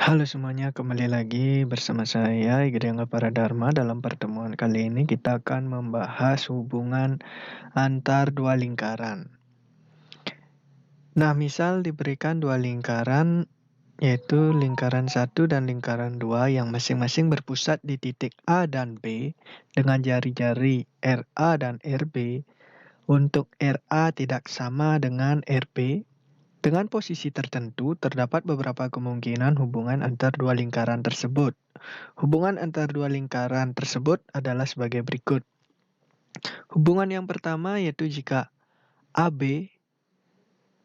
Halo semuanya, kembali lagi bersama saya Igede Angga Paradharma. Dalam pertemuan kali ini kita akan membahas hubungan antar dua lingkaran. Nah, misal diberikan dua lingkaran, yaitu lingkaran 1 dan lingkaran 2 yang masing-masing berpusat di titik A dan B dengan jari-jari RA dan RB. Untuk RA tidak sama dengan RB, dengan posisi tertentu, terdapat beberapa kemungkinan hubungan antar dua lingkaran tersebut. Hubungan antar dua lingkaran tersebut adalah sebagai berikut. Hubungan yang pertama yaitu jika AB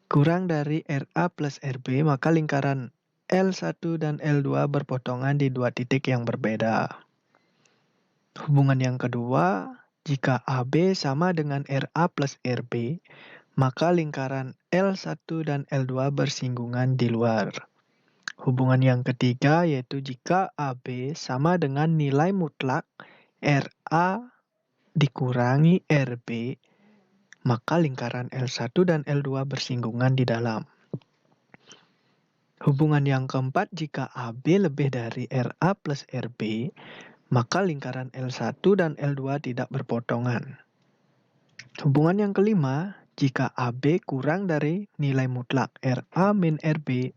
kurang dari RA plus RB, maka lingkaran L1 dan L2 berpotongan di dua titik yang berbeda. Hubungan yang kedua, jika AB sama dengan RA plus RB, maka lingkaran L1 dan L2 bersinggungan di luar. Hubungan yang ketiga yaitu jika AB sama dengan nilai mutlak RA dikurangi RB, maka lingkaran L1 dan L2 bersinggungan di dalam. Hubungan yang keempat, jika AB lebih dari RA plus RB, maka lingkaran L1 dan L2 tidak berpotongan. Hubungan yang kelima, jika AB kurang dari nilai mutlak RA min RB,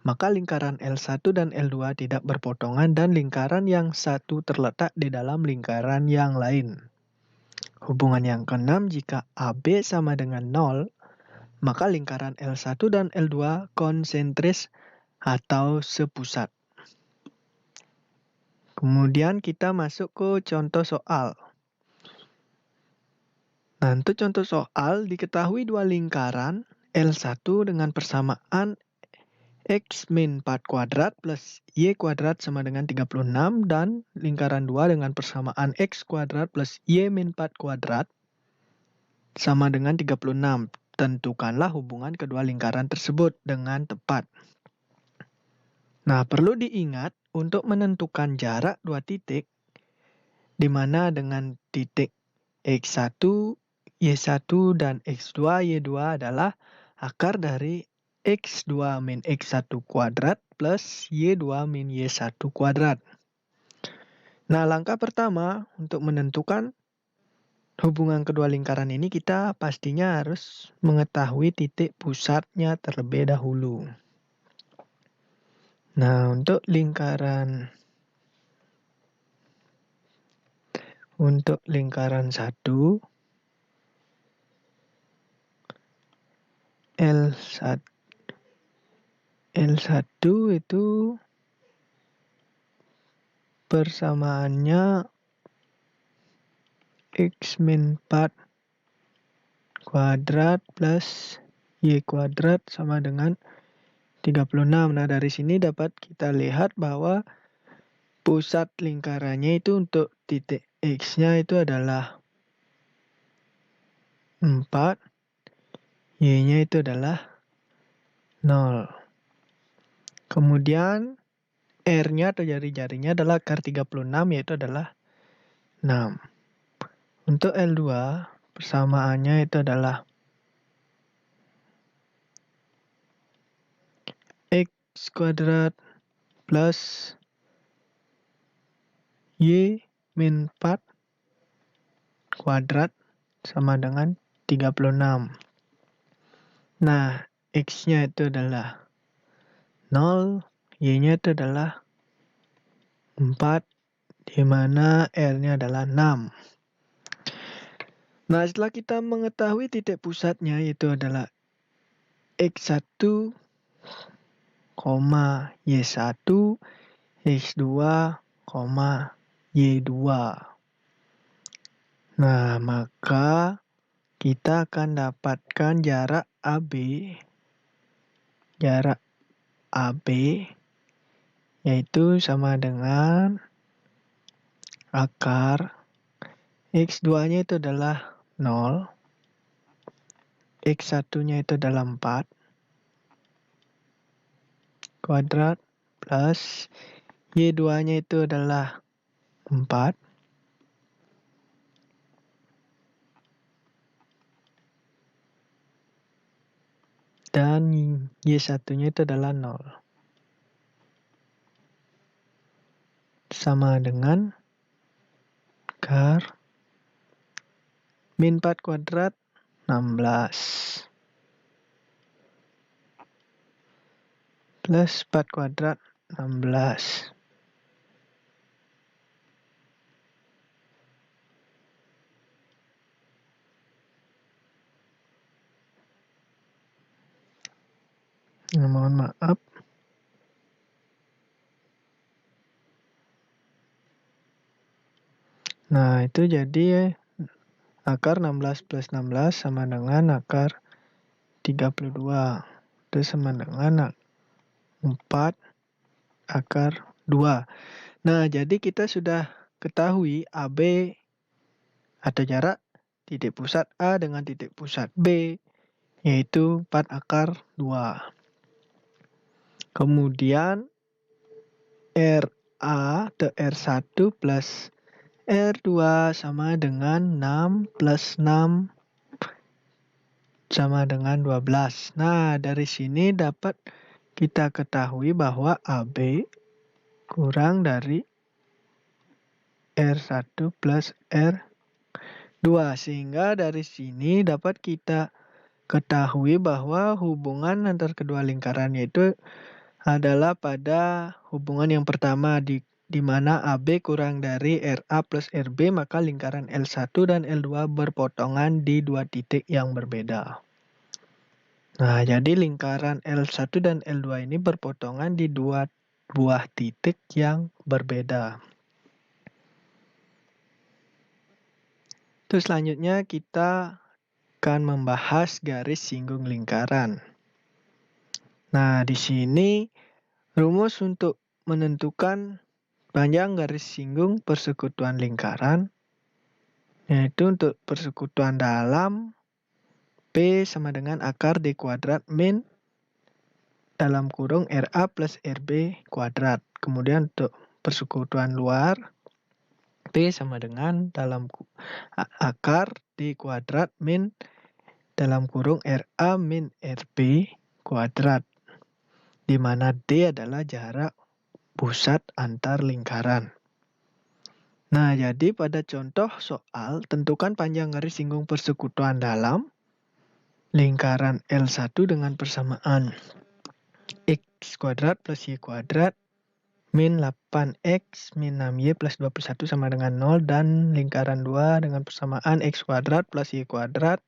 maka lingkaran L1 dan L2 tidak berpotongan dan lingkaran yang satu terletak di dalam lingkaran yang lain. Hubungan yang keenam, jika AB sama dengan 0, maka lingkaran L1 dan L2 konsentris atau sepusat. Kemudian kita masuk ke contoh soal. Nah, untuk contoh soal, diketahui dua lingkaran L1 dengan persamaan X min 4 kuadrat plus Y kuadrat sama dengan 36 dan lingkaran 2 dengan persamaan X kuadrat plus Y min 4 kuadrat sama dengan 36. Tentukanlah hubungan kedua lingkaran tersebut dengan tepat. Nah, perlu diingat untuk menentukan jarak dua titik, di mana dengan titik X1, Y1 dan X2, Y2 adalah akar dari X2 min X1 kuadrat plus Y2 min Y1 kuadrat. Nah, langkah pertama untuk menentukan hubungan kedua lingkaran ini, kita pastinya harus mengetahui titik pusatnya terlebih dahulu. Nah, untuk lingkaran 1, L1 itu persamaannya X min 4 kuadrat plus Y kuadrat sama dengan 36. Nah, dari sini dapat kita lihat bahwa pusat lingkarannya itu untuk titik X-nya itu adalah 4, Y-nya itu adalah 0. Kemudian R-nya atau jari-jarinya adalah akar 36, yaitu adalah 6. Untuk L2, persamaannya itu adalah X kuadrat plus Y min 4 kuadrat sama dengan 36. Nah, X-nya itu adalah 0, Y-nya itu adalah 4, di mana R-nya adalah 6. Nah, setelah kita mengetahui titik pusatnya, yaitu adalah X1, Y1, X2, Y2. Nah, maka kita akan dapatkan jarak AB yaitu sama dengan akar X2-nya itu adalah 0, X1-nya itu adalah 4 kuadrat plus Y2-nya itu adalah 4 dan Y1-nya itu adalah 0. sama dengan akar min 4 kuadrat 16 plus 4 kuadrat 16. Nah, mohon maaf. Nah, itu jadi akar 16 plus 16 sama dengan akar 32. Itu sama dengan 4 akar 2. Nah, jadi kita sudah ketahui AB atau jarak titik pusat A dengan titik pusat B, yaitu 4 akar 2. Kemudian RA atau R1 plus R2 sama dengan 6 plus 6 sama dengan 12. Nah, dari sini dapat kita ketahui bahwa AB kurang dari R1 plus R2. Sehingga dari sini dapat kita ketahui bahwa hubungan antar kedua lingkaran yaitu adalah pada hubungan yang pertama di mana AB kurang dari RA plus RB, maka lingkaran L1 dan L2 berpotongan di dua titik yang berbeda. Nah, jadi lingkaran L1 dan L2 ini berpotongan di dua buah titik yang berbeda. Terus selanjutnya kita akan membahas garis singgung lingkaran. Nah, di sini rumus untuk menentukan panjang garis singgung persekutuan lingkaran, yaitu untuk persekutuan dalam P sama dengan akar D kuadrat min dalam kurung RA plus RB kuadrat. Kemudian untuk persekutuan luar, P sama dengan dalam akar D kuadrat min dalam kurung RA min RB kuadrat, di mana D adalah jarak pusat antar lingkaran. Nah, jadi pada contoh soal, tentukan panjang garis singgung persekutuan dalam lingkaran L1 dengan persamaan X kuadrat plus Y kuadrat min 8X min 6Y plus 21 sama dengan 0, dan lingkaran 2 dengan persamaan X kuadrat plus Y kuadrat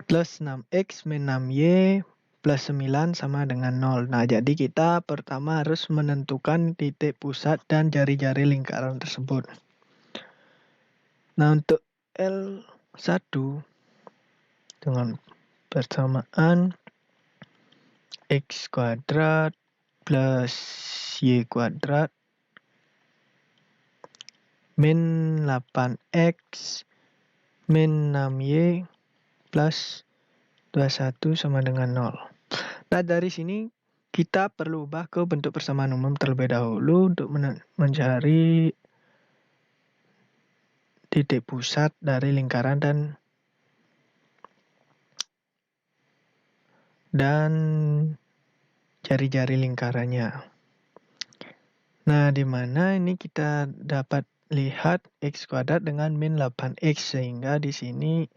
plus 6X min 6Y plus 9 sama dengan 0. Nah, jadi kita pertama harus menentukan titik pusat dan jari-jari lingkaran tersebut. Nah, untuk L1 dengan persamaan X kuadrat plus Y kuadrat min 8X min 6Y plus 21 sama dengan 0. Nah, dari sini kita perlu ubah ke bentuk persamaan umum terlebih dahulu untuk mencari titik pusat dari lingkaran dan jari-jari lingkarannya. Nah, di mana ini kita dapat lihat X kuadrat dengan min 8X, sehingga di sini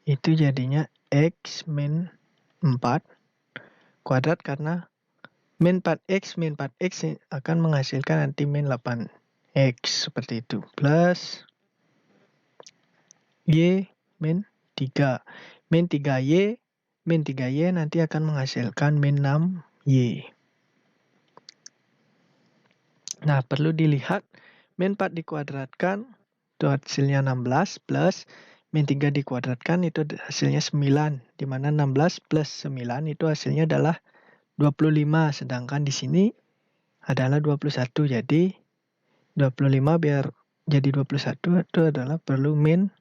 itu jadinya X min 4 kuadrat karena min 4X akan menghasilkan nanti min 8X seperti itu, plus Y min 3. Min 3Y nanti akan menghasilkan min 6Y. Nah, perlu dilihat min 4 dikuadratkan itu hasilnya 16 plus min 3 dikuadratkan itu hasilnya 9, di mana 16 plus 9 itu hasilnya adalah 25, sedangkan di sini adalah 21. Jadi 25 biar jadi 21 itu adalah perlu min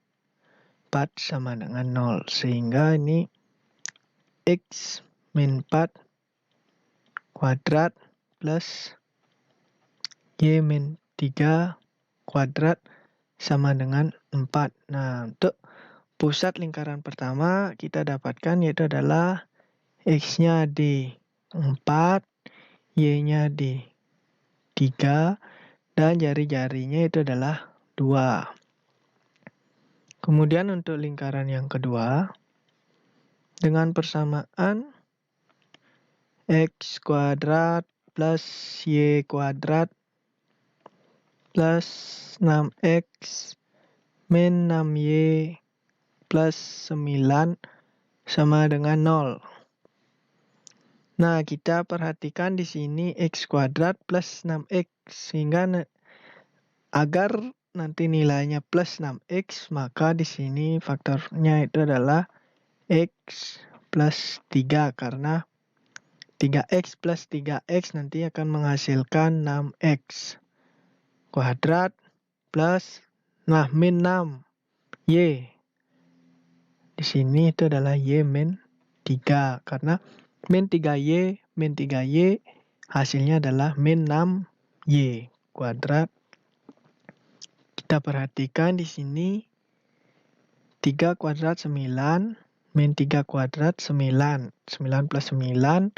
4 sama dengan 0, sehingga ini X min 4 kuadrat plus Y min 3 kuadrat sama dengan 4. Nah, untuk pusat lingkaran pertama kita dapatkan yaitu adalah X-nya di 4, Y-nya di 3, dan jari-jarinya itu adalah 2. Kemudian untuk lingkaran yang kedua, dengan persamaan X kuadrat plus Y kuadrat plus 6X min 6Y plus 9 sama dengan 0. Nah, kita perhatikan di sini X kuadrat plus 6X. Sehingga agar nanti nilainya plus 6X, maka di sini faktornya itu adalah X plus 3. Karena 3X plus 3X nanti akan menghasilkan 6X kuadrat plus, min 6 Y. Di sini itu adalah Y min 3. Karena min 3Y hasilnya adalah min 6Y kuadrat. Kita perhatikan di sini 3 kuadrat 9, min 3 kuadrat 9. 9 plus 9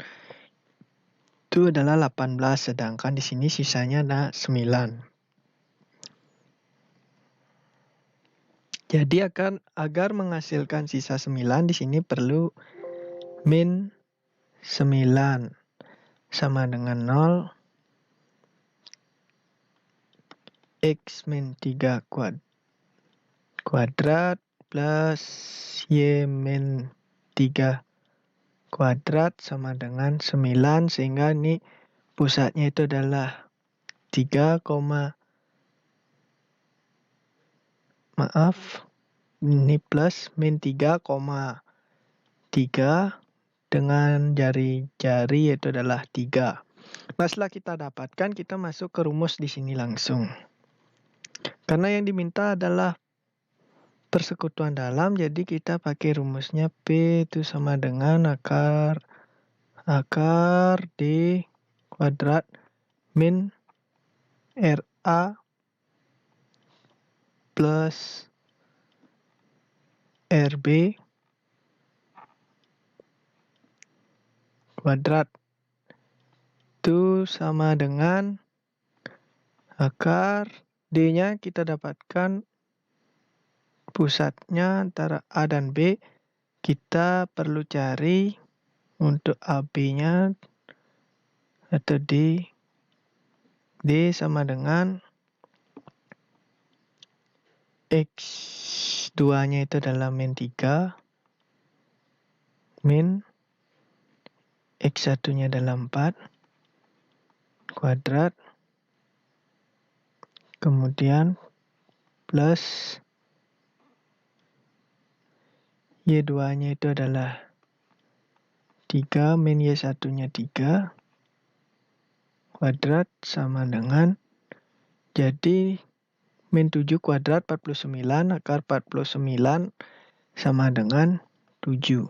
itu adalah 18, sedangkan di sini sisanya ada 9. Jadi agar menghasilkan sisa 9 di sini perlu min 9 sama dengan 0. X min 3 kuadrat plus Y min 3 kuadrat sama dengan 9. Sehingga ini pusatnya itu adalah 3, ini plus min 3,3 dengan jari-jari itu adalah 3. Nah, setelah kita dapatkan, kita masuk ke rumus di sini langsung. Karena yang diminta adalah persekutuan dalam, jadi kita pakai rumusnya P itu sama dengan akar D kuadrat min RA plus RB kuadrat itu sama dengan akar D-nya kita dapatkan pusatnya antara A dan B. Kita perlu cari untuk AB-nya atau D. D sama dengan X2-nya itu adalah min 3 min X1-nya adalah 4 kuadrat, kemudian plus Y2-nya itu adalah 3 min Y1-nya 3 kuadrat sama dengan, jadi min 7 kuadrat 49, akar 49 sama dengan 7.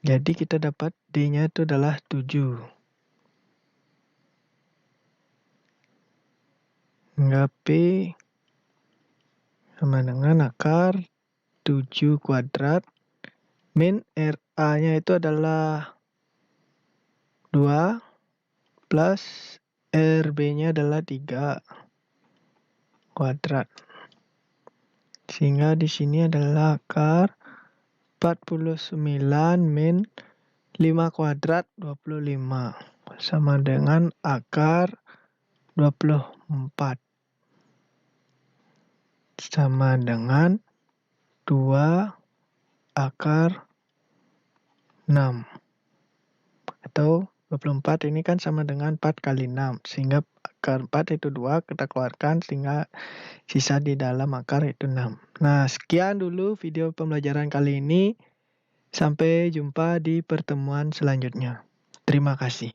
Jadi kita dapat D-nya itu adalah 7. Hingga P sama dengan akar 7 kuadrat min RA-nya itu adalah 2 plus RB-nya adalah 3 kuadrat. Sehingga di sini adalah akar 49 min 5 kuadrat 25 sama dengan akar 24 sama dengan 2 akar 6. Atau 24 ini kan sama dengan 4 kali 6. Sehingga akar 4 itu 2, kita keluarkan sehingga sisa di dalam akar itu 6. Nah, sekian dulu video pembelajaran kali ini. Sampai jumpa di pertemuan selanjutnya. Terima kasih.